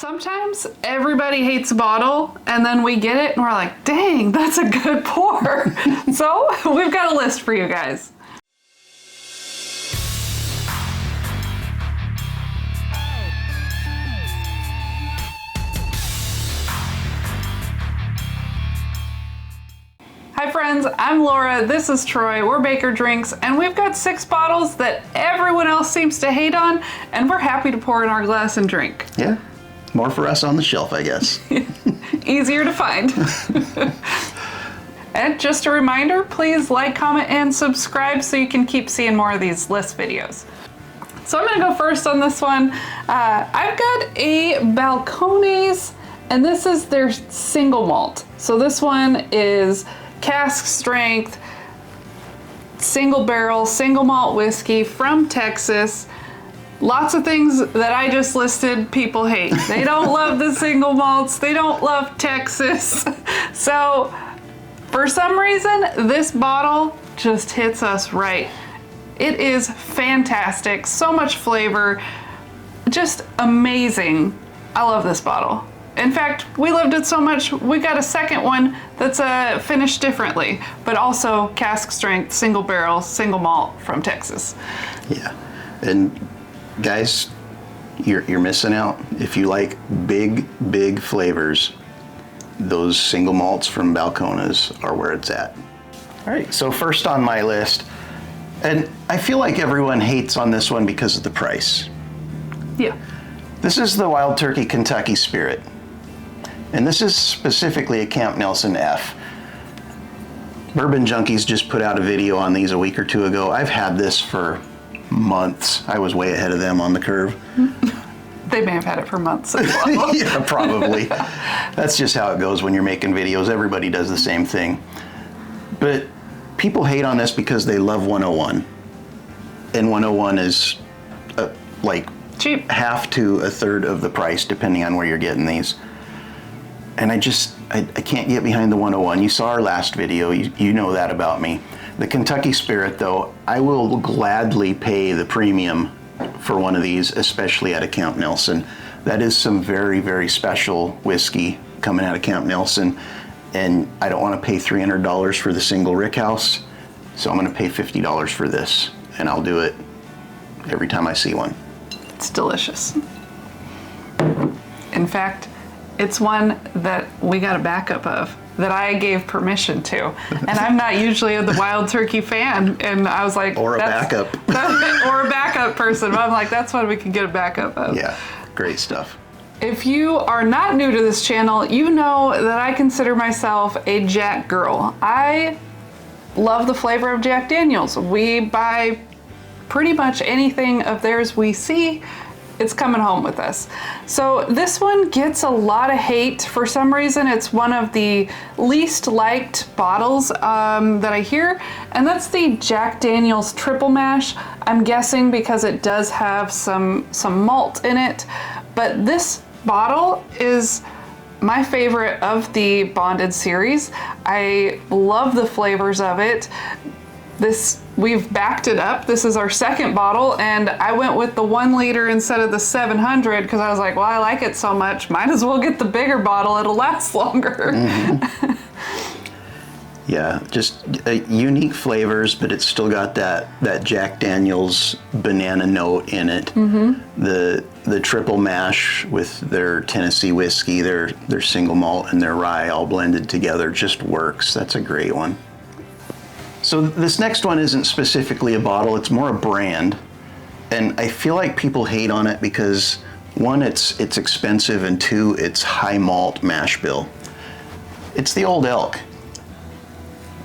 Sometimes everybody hates a bottle and then we get it and we're like, dang, that's a good pour. So we've got a list for you guys. Hi friends, I'm Laura, this is Troy, we're Baker Drinks, and we've got 6 bottles that everyone else seems to hate on, and we're happy to pour in our glass and drink. Yeah, more for us on the shelf, I guess. Easier to find. And just a reminder, please like, comment, and subscribe so you can keep seeing more of these list videos. So I'm gonna go first on this one. I've got a Balcones, and this is their single malt. So this one is cask strength, single barrel, single malt whiskey from Texas. Lots of things that I just listed people hate. They don't love the single malts, they don't love Texas. So for some reason, this bottle just hits us right. It is fantastic, so much flavor, just amazing. I love this bottle. In fact, we loved it so much, we got a second one that's finished differently, but also cask strength, single barrel, single malt from Texas. Yeah, and guys, you're missing out. If you like big flavors, those single malts from Balcones are where it's at. All right, so first on my list, and I feel like everyone hates on this one because of the price. Yeah. This is the Wild Turkey Kentucky Spirit. And this is specifically a Camp Nelson F. Bourbon Junkies just put out a video on these a week or two ago. I've had this for months. I was way ahead of them on the curve. They may have had it for months as well. Yeah, probably. That's just how it goes when you're making videos. Everybody does the same thing. But people hate on this because they love 101. And 101 is like cheap. Half to a third of the price, depending on where you're getting these. And I can't get behind the 101. You saw our last video, you know that about me. The Kentucky Spirit though, I will gladly pay the premium for one of these, especially out of Camp Nelson. That is some very special whiskey coming out of Camp Nelson. And I don't want to pay $300 for the single rickhouse, so I'm going to pay $50 for this. And I'll do it every time I see one. It's delicious. In fact, it's one that we got a backup of that I gave permission to. And I'm not usually the Wild Turkey fan. And I was like, or a backup. Or a backup person. But I'm like, that's one we can get a backup of. Yeah, great stuff. If you are not new to this channel, you know that I consider myself a Jack girl. I love the flavor of Jack Daniels. We buy pretty much anything of theirs we see. It's coming home with us. So this one gets a lot of hate. For some reason, it's one of the least liked bottles that I hear, and that's the Jack Daniels Triple Mash. I'm guessing because it does have some malt in it, but this bottle is my favorite of the Bonded series. I love the flavors of it. We've backed it up. This is our second bottle, and I went with the 1 liter instead of the 700 because I was like, well, I like it so much, might as well get the bigger bottle. It'll last longer. Mm-hmm. Yeah, just unique flavors, but it's still got that Jack Daniels banana note in it. Mm-hmm. The triple mash with their Tennessee whiskey, their single malt, and their rye all blended together just works. That's a great one. So this next one isn't specifically a bottle, it's more a brand. And I feel like people hate on it because 1, it's expensive, and 2, it's high malt mash bill. It's the Old Elk.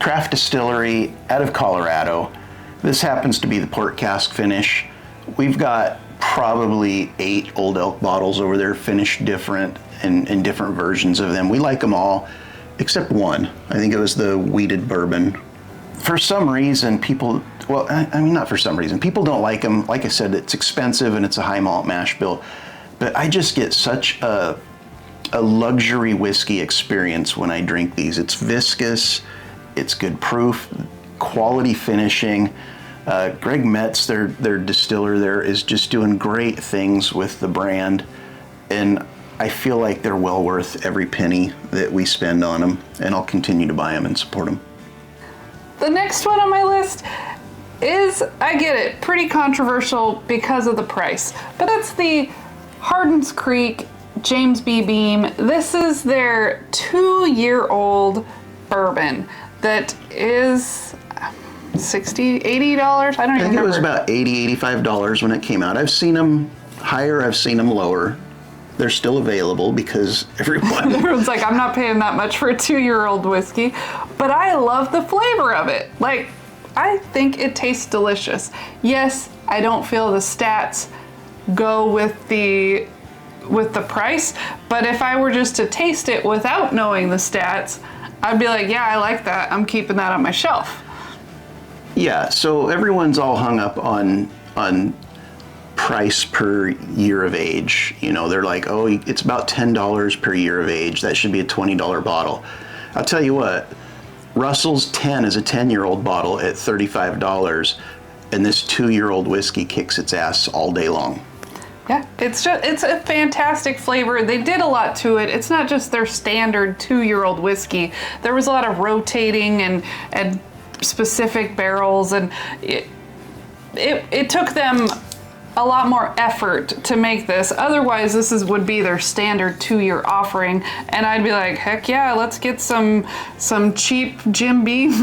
Craft distillery out of Colorado. This happens to be the port cask finish. We've got probably 8 Old Elk bottles over there, finished different and different versions of them. We like them all, except one. I think it was the wheated bourbon. For some reason, people, well, I mean, not for some reason, people don't like them. Like I said, it's expensive and it's a high malt mash bill, but I just get such a luxury whiskey experience when I drink these. It's viscous, it's good proof, quality finishing. Greg Metz, their distiller there, is just doing great things with the brand. And I feel like they're well worth every penny that we spend on them, and I'll continue to buy them and support them. The next one on my list is, I get it, pretty controversial because of the price, but it's the Hardin's Creek James B. Beam. This is their 2-year-old bourbon that is $60, $80. I don't even remember. I think it was about $80, $85 when it came out. I've seen them higher, I've seen them lower. They're still available because everyone's like, I'm not paying that much for a 2-year-old whiskey, but I love the flavor of it. Like, I think it tastes delicious. Yes, I don't feel the stats go with the price, but if I were just to taste it without knowing the stats, I'd be like, yeah, I like that. I'm keeping that on my shelf. Yeah, so everyone's all hung up on price per year of age. You know, they're like, oh, it's about $10 per year of age. That should be a $20 bottle. I'll tell you what, Russell's 10 is a 10-year-old bottle at $35, and this 2-year-old whiskey kicks its ass all day long. Yeah, it's a fantastic flavor. They did a lot to it. It's not just their standard 2-year-old whiskey. There was a lot of rotating and specific barrels, and it took them a lot more effort to make this. Otherwise, this would be their standard 2-year offering, and I'd be like, heck yeah, let's get some cheap Jim Beam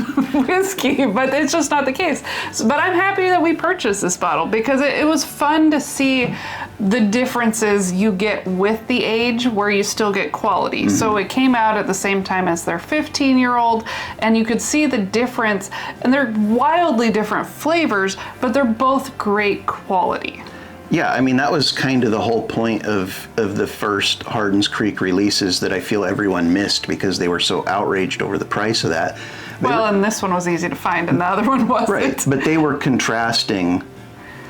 whiskey, but it's just not the case. But I'm happy that we purchased this bottle because it was fun to see the differences you get with the age where you still get quality. Mm-hmm. So it came out at the same time as their 15-year-old, and you could see the difference, and they're wildly different flavors, but they're both great quality. Yeah, I mean, that was kind of the whole point of the first Hardin's Creek releases that I feel everyone missed because they were so outraged over the price of that. And this one was easy to find and the other one wasn't. Right, but they were contrasting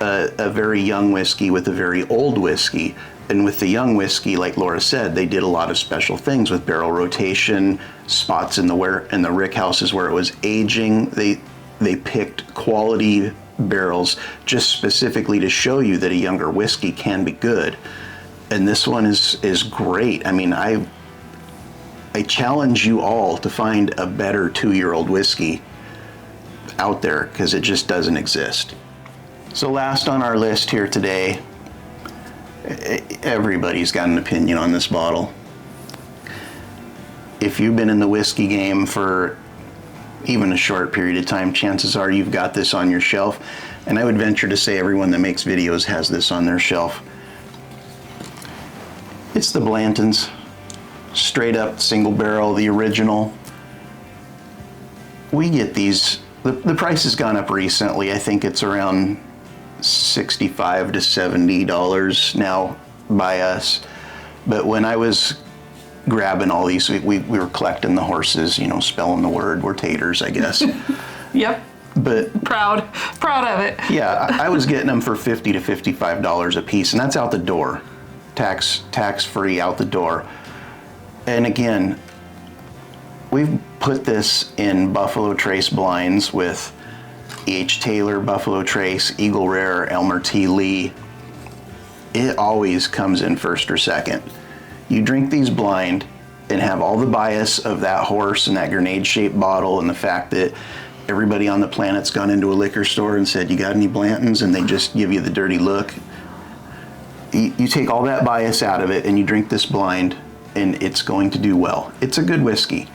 a very young whiskey with a very old whiskey. And with the young whiskey, like Laura said, they did a lot of special things with barrel rotation, spots in the rick houses where it was aging. They picked quality barrels just specifically to show you that a younger whiskey can be good. And this one is great. I mean, I challenge you all to find a better 2-year-old whiskey out there because it just doesn't exist. So last on our list here today, everybody's got an opinion on this bottle. If you've been in the whiskey game for even a short period of time, chances are you've got this on your shelf. And I would venture to say everyone that makes videos has this on their shelf. It's the Blantons. Straight up single barrel, the original. We get these, the price has gone up recently. I think it's around $65 to $70 now by us. But when I was grabbing all these, we were collecting the horses, you know, spelling the word. We're taters, I guess. Yep. But proud of it. Yeah, I was getting them for $50 to $55 a piece, and that's out the door, tax free out the door. And again, we've put this in Buffalo Trace blinds with E.H. Taylor, Buffalo Trace, Eagle Rare, Elmer T. Lee. It always comes in first or second. You drink these blind and have all the bias of that horse and that grenade-shaped bottle and the fact that everybody on the planet's gone into a liquor store and said, you got any Blantons? And they just give you the dirty look. You take all that bias out of it and you drink this blind and it's going to do well. It's a good whiskey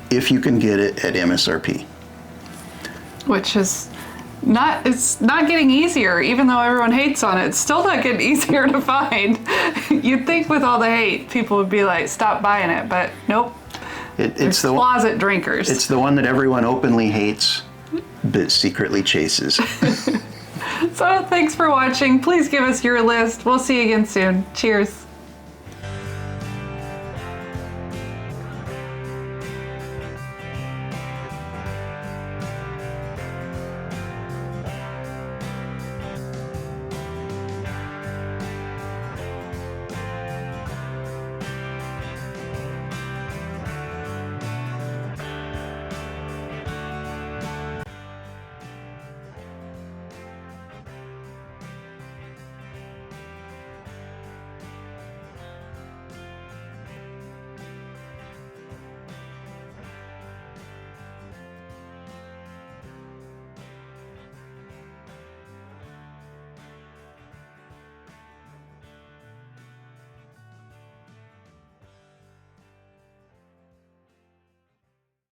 if you can get it at MSRP. Which is it's not getting easier, even though everyone hates on it. It's still not getting easier to find. You'd think with all the hate, people would be like, stop buying it, but nope. It's the closet drinkers. It's the one that everyone openly hates, but secretly chases. So thanks for watching. Please give us your list. We'll see you again soon. Cheers.